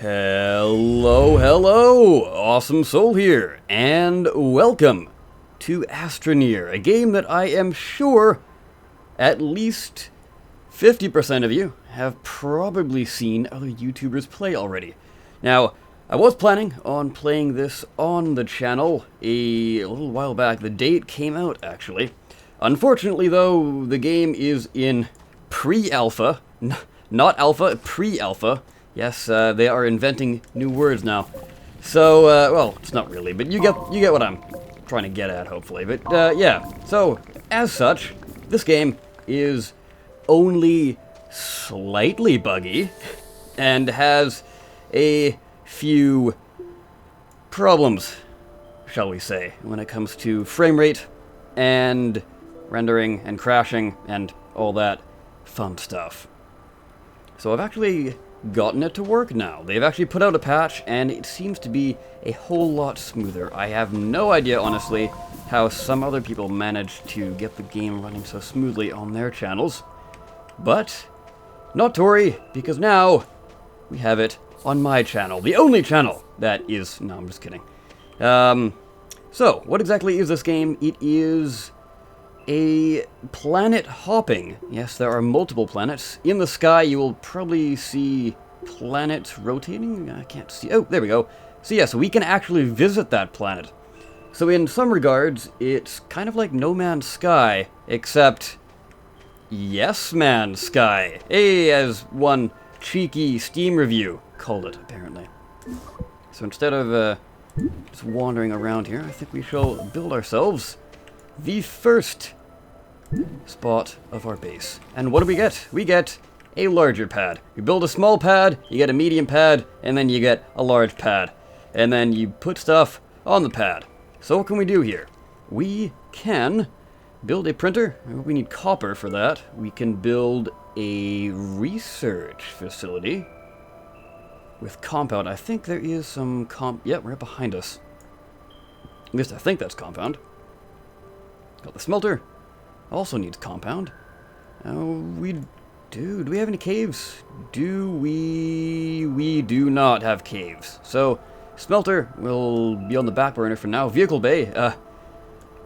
Hello, hello! Awesome Soul here, and welcome to Astroneer, a game that I am sure at least 50% of you have probably seen other YouTubers play already. Now, I was planning on playing this on the channel a little while back. The day it came out, actually. Unfortunately, though, the game is in pre-alpha. Not alpha, pre-alpha. Yes, they are inventing new words now. So, well, it's not really, but you get what I'm trying to get at, hopefully. But, yeah. So, as such, this game is only slightly buggy and has a few problems, shall we say, when it comes to frame rate and rendering and crashing and all that fun stuff. So I've actually gotten it to work now. They've actually put out a patch and it seems to be a whole lot smoother. I have no idea, honestly, how some other people managed to get the game running so smoothly on their channels. But not to worry, because now we have it on my channel. The only channel that is... No, I'm just kidding. So, what exactly is this game? It is a planet hopping. Yes, there are multiple planets. In the sky, you will probably see planets rotating. I can't see... Oh, there we go. So yes, we can actually visit that planet. So in some regards, it's kind of like No Man's Sky, except... Yes Man's Sky. Hey, as one cheeky Steam review called it, apparently. So instead of just wandering around here, I think we shall build ourselves the first spot of our base. And what do we get? We get a larger pad. You build a small pad, you get a medium pad, and then you get a large pad. And then you put stuff on the pad. So what can we do here? We can build a printer. We need copper for that. We can build a research facility with compound. I think there is some yeah, right behind us. At least I think that's compound. Got the smelter. Also needs compound. We do. Do we have any caves? We do not have caves. So, smelter will be on the back burner for now. Vehicle bay.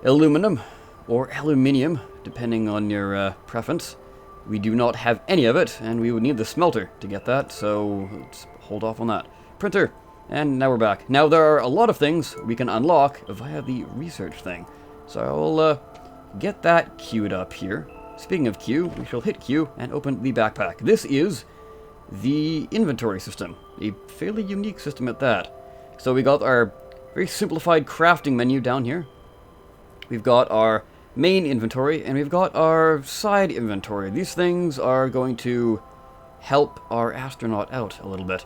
Aluminum or aluminium, depending on your preference. We do not have any of it, and we would need the smelter to get that, so let's hold off on that. Printer, and now we're back. Now there are a lot of things we can unlock via the research thing, so I'll get that queued up here. Speaking of queue, we shall hit Q and open the backpack. This is the inventory system, a fairly unique system at that. So we got our very simplified crafting menu down here. We've got our main inventory, and we've got our side inventory. These things are going to help our astronaut out a little bit.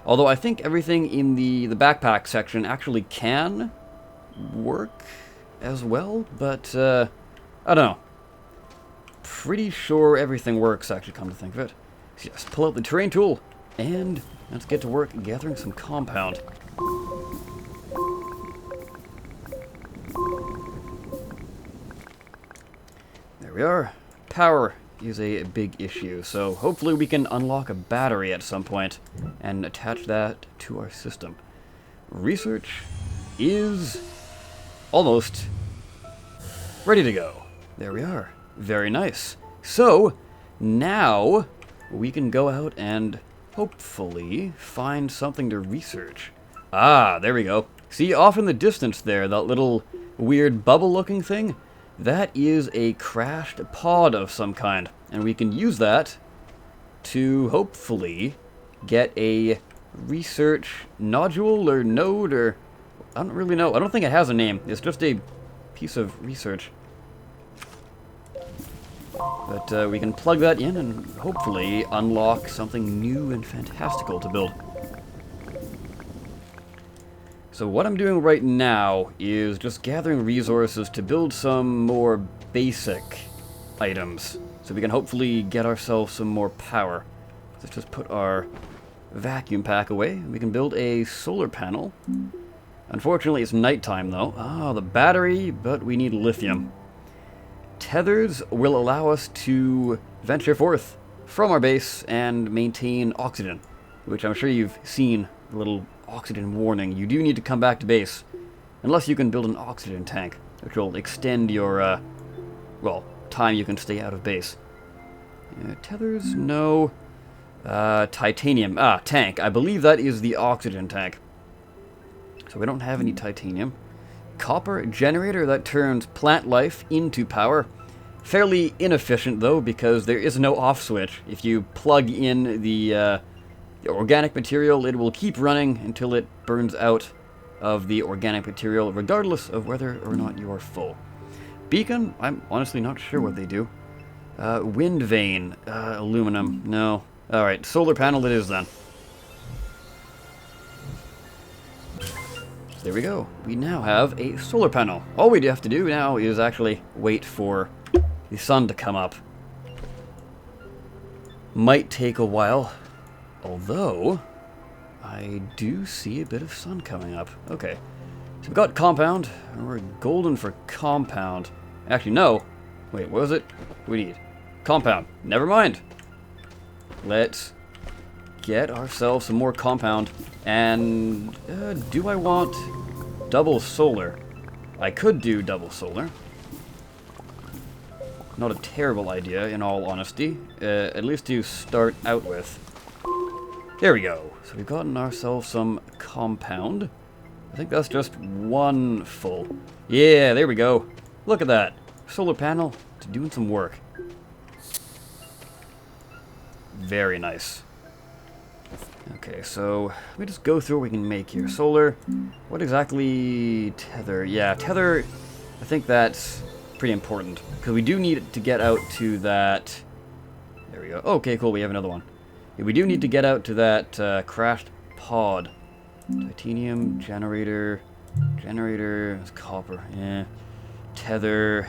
Although I think everything in the backpack section actually can work as well, but I don't know. Pretty sure everything works, actually, come to think of it. So yes, pull out the terrain tool, and let's get to work gathering some compound. There we are. Power is a big issue, so hopefully we can unlock a battery at some point and attach that to our system. Research is almost ready to go. There we are. Very nice. So, now we can go out and hopefully find something to research. Ah, there we go. See, off in the distance there, that little weird bubble-looking thing? That is a crashed pod of some kind, and we can use that to hopefully get a research nodule or node, or I don't really know. I don't think it has a name. It's just a piece of research. But we can plug that in and hopefully unlock something new and fantastical to build. So what I'm doing right now is just gathering resources to build some more basic items, so we can hopefully get ourselves some more power. Let's just put our vacuum pack away. We can build a solar panel. Unfortunately, it's nighttime though. Ah, the battery, but we need lithium. Tethers will allow us to venture forth from our base and maintain oxygen, which I'm sure you've seen, the little oxygen warning. You do need to come back to base, unless you can build an oxygen tank, which will extend your, well, time you can stay out of base. Tethers? No. Titanium. Ah, tank. I believe that is the oxygen tank. So we don't have any titanium. Copper generator that turns plant life into power. Fairly inefficient though, because there is no off switch. If you plug in the organic material, it will keep running until it burns out of the organic material, regardless of whether or not you are full. Beacon? I'm honestly not sure what they do. Wind vane. Aluminum. No. Alright, solar panel it is then. So there we go. We now have a solar panel. All we have to do now is actually wait for the sun to come up. Might take a while, although I do see a bit of sun coming up. Okay, so we've got compound. We're golden for compound. Actually, no. Wait, what was it? We need compound. Never mind. Let's get ourselves some more compound. And do I want double solar? I could do double solar. Not a terrible idea, in all honesty. At least to start out with. There we go. So we've gotten ourselves some compound. I think that's just one full. Yeah, there we go. Look at that. Solar panel to doing some work. Very nice. Okay, so let me just go through what we can make here. Solar. What exactly? Tether. Yeah, tether. I think that's pretty important, because we do need to get out to that. There we go. Okay, cool. We have another one. Yeah, we do need to get out to that crashed pod. Titanium generator. Generator. Copper. Yeah. Tether.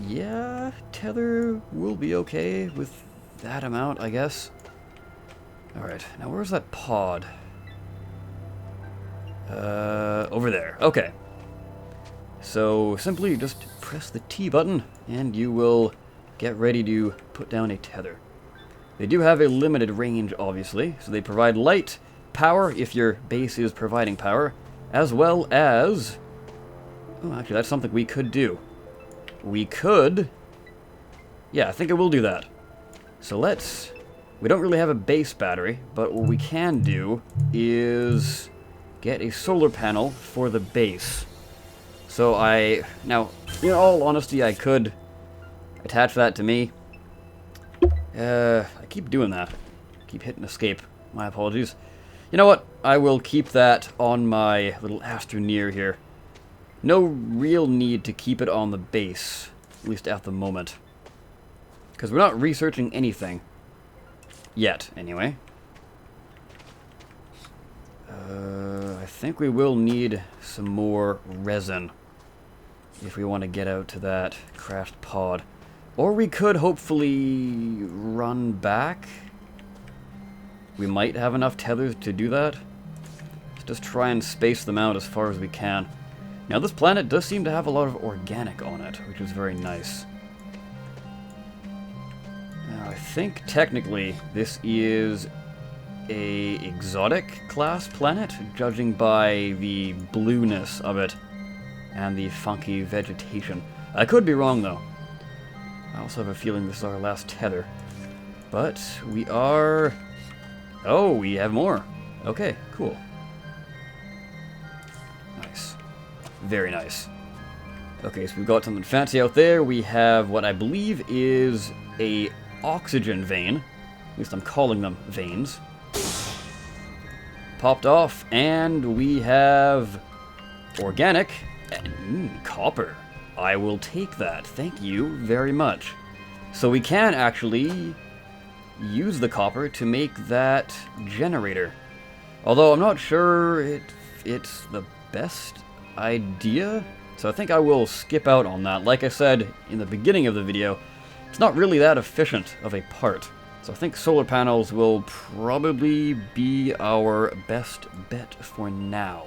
Yeah, tether will be okay with that amount, I guess. Alright, now where's that pod? Over there. Okay. So, simply just press the T button, and you will get ready to put down a tether. They do have a limited range, obviously, so they provide light, power, if your base is providing power, as well as... Oh, actually, that's something we could do. We could... Yeah, I think I will do that. So let's... We don't really have a base battery, but what we can do is get a solar panel for the base. So now, in all honesty, I could attach that to me. I keep doing that. Keep hitting escape. My apologies. You know what? I will keep that on my little Astroneer here. No real need to keep it on the base, at least at the moment. Because we're not researching anything. Yet, anyway. I think we will need some more resin if we want to get out to that crashed pod. Or we could hopefully run back. We might have enough tethers to do that. Let's just try and space them out as far as we can. Now this planet does seem to have a lot of organic on it, which is very nice. Now I think technically this is a exotic class planet, judging by the blueness of it and the funky vegetation. I could be wrong though. I also have a feeling this is our last tether. But we are... Oh, we have more. Okay, cool. Nice. Very nice. Okay, so we've got something fancy out there. We have what I believe is a oxygen vein. At least I'm calling them veins. Popped off, and we have organic and copper. I will take that. Thank you very much. So we can actually use the copper to make that generator. Although I'm not sure it's the best idea. So I think I will skip out on that. Like I said in the beginning of the video, it's not really that efficient of a part. So I think solar panels will probably be our best bet for now.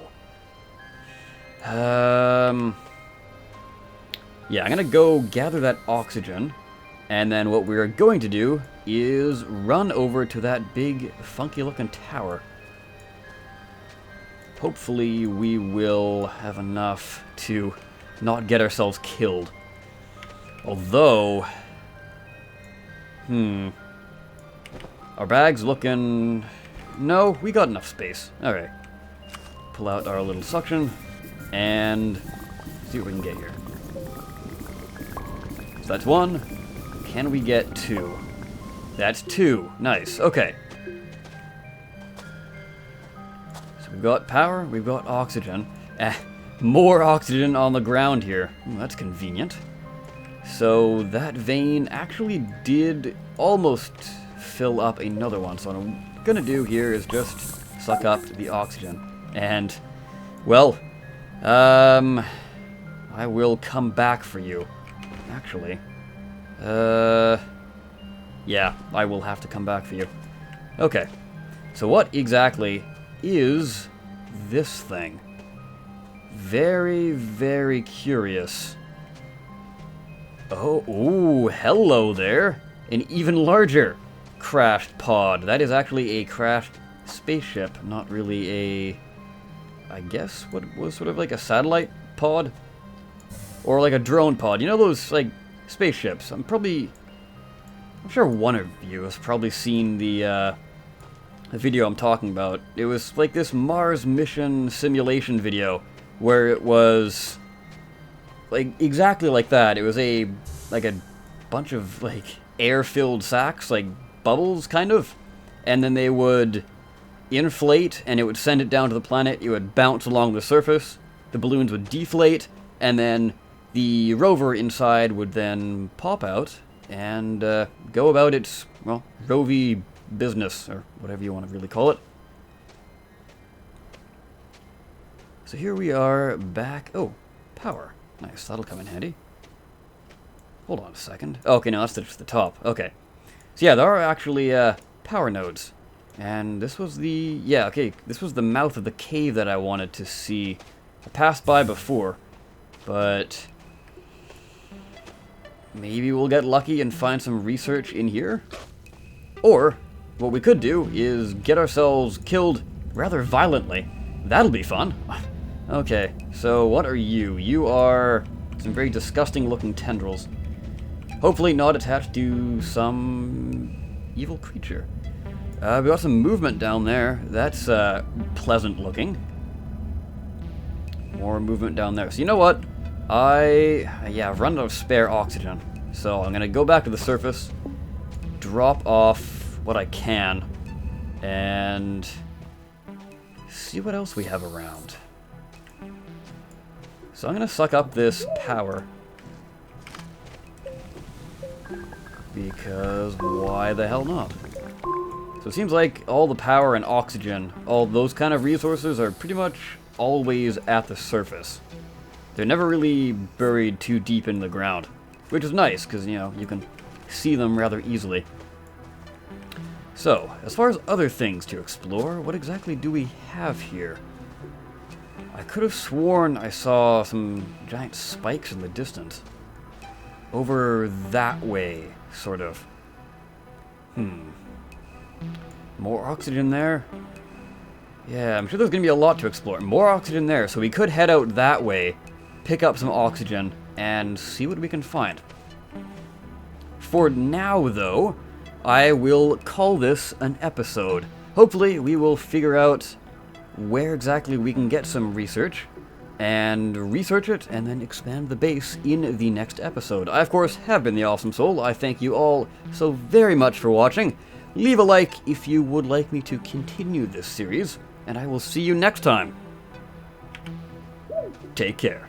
Yeah, I'm gonna go gather that oxygen. And then what we're going to do is run over to that big, funky-looking tower. Hopefully we will have enough to not get ourselves killed. Although... Our bag's looking... No, we got enough space. Alright. Pull out our little suction, and see what we can get here. So that's 1. Can we get 2? That's 2. Nice. Okay. So we've got power, we've got oxygen. More oxygen on the ground here. That's convenient. So that vein actually did almost fill up another one. So what I'm gonna do here is just suck up the oxygen. And, well, I will come back for you. Actually, yeah, I will have to come back for you. Okay, so what exactly is this thing? Very, very curious. Oh, ooh, hello there. An even larger crashed pod. That is actually a crashed spaceship, not really a... I guess what was sort of like a satellite pod? Or like a drone pod. You know those, like, spaceships? I'm sure one of you has probably seen the video I'm talking about. It was like this Mars mission simulation video where it was like exactly like that. It was like a bunch of like air-filled sacks, like bubbles kind of, and then they would inflate and it would send it down to the planet. It would bounce along the surface. The balloons would deflate, and then the rover inside would then pop out and go about its, well, rovey business, or whatever you want to really call it. So here we are back. Oh, power. Nice, that'll come in handy. Hold on a second. Okay, no, that's just the top. Okay. So yeah, there are actually power nodes. And this was the... Yeah, okay, this was the mouth of the cave that I wanted to see. I passed by before, but... maybe we'll get lucky and find some research in here? Or, what we could do is get ourselves killed rather violently. That'll be fun. Okay, so what are you? You are some very disgusting looking tendrils. Hopefully not attached to some evil creature. We got some movement down there. That's pleasant looking. More movement down there. So you know what? I've run out of spare oxygen. So I'm gonna go back to the surface, drop off what I can, and see what else we have around. So I'm gonna suck up this power, because why the hell not? So it seems like all the power and oxygen, all those kind of resources are pretty much always at the surface. They're never really buried too deep in the ground, which is nice because, you know, you can see them rather easily. So, as far as other things to explore, what exactly do we have here? I could have sworn I saw some giant spikes in the distance. Over that way, sort of. More oxygen there? Yeah, I'm sure there's going to be a lot to explore. More oxygen there, so we could head out that way, pick up some oxygen, and see what we can find. For now, though, I will call this an episode. Hopefully, we will figure out where exactly we can get some research, and research it, and then expand the base in the next episode. I, of course, have been the Awesome Soul. I thank you all so very much for watching. Leave a like if you would like me to continue this series, and I will see you next time. Take care.